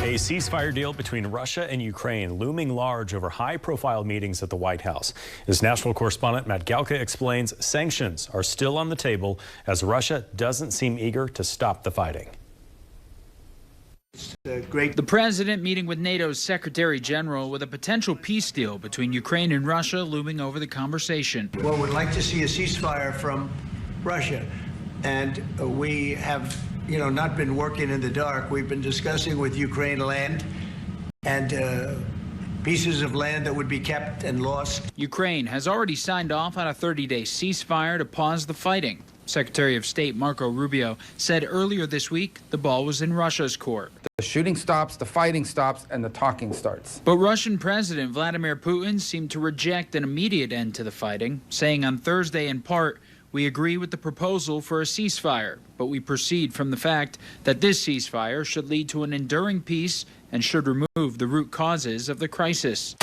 A ceasefire deal between Russia and Ukraine looming large over high-profile meetings at the White House. As national correspondent Matt Galka explains, sanctions are still on the table as Russia doesn't seem eager to stop the fighting. The president meeting with NATO's Secretary General with a potential peace deal between Ukraine and Russia looming over the conversation. Well, we'd like to see a ceasefire from Russia, and we have not been working in the dark. We've been discussing with Ukraine land and pieces of land that would be kept and lost. Ukraine has already signed off on a 30-day ceasefire to pause the fighting. Secretary of State Marco Rubio said earlier this week the ball was in Russia's court. The shooting stops, the fighting stops, and the talking starts. But Russian President Vladimir Putin seemed to reject an immediate end to the fighting, saying on Thursday in part, "We agree with the proposal for a ceasefire, but we proceed from the fact that this ceasefire should lead to an enduring peace and should remove the root causes of the crisis."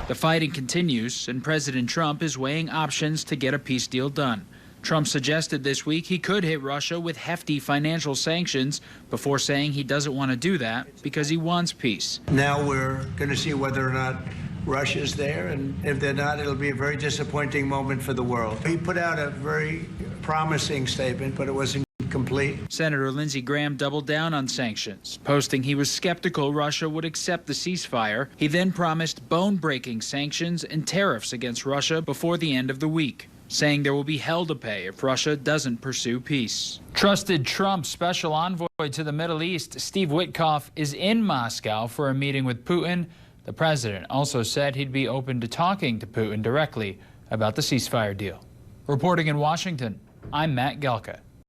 The fighting continues, and President Trump is weighing options to get a peace deal done. Trump suggested this week he could hit Russia with hefty financial sanctions before saying he doesn't want to do that because he wants peace. Now we're going to see whether or not Russia's there, and if they're not, it'll be a very disappointing moment for the world. He put out a very promising statement, but it wasn't complete. Senator Lindsey Graham doubled down on sanctions, posting he was skeptical Russia would accept the ceasefire. He then promised bone-breaking sanctions and tariffs against Russia before the end of the week, saying there will be hell to pay if Russia doesn't pursue peace. Trusted Trump special envoy to the Middle East, Steve Witkoff, is in Moscow for a meeting with Putin. The president also said he'd be open to talking to Putin directly about the ceasefire deal. Reporting in Washington, I'm Matt Galka.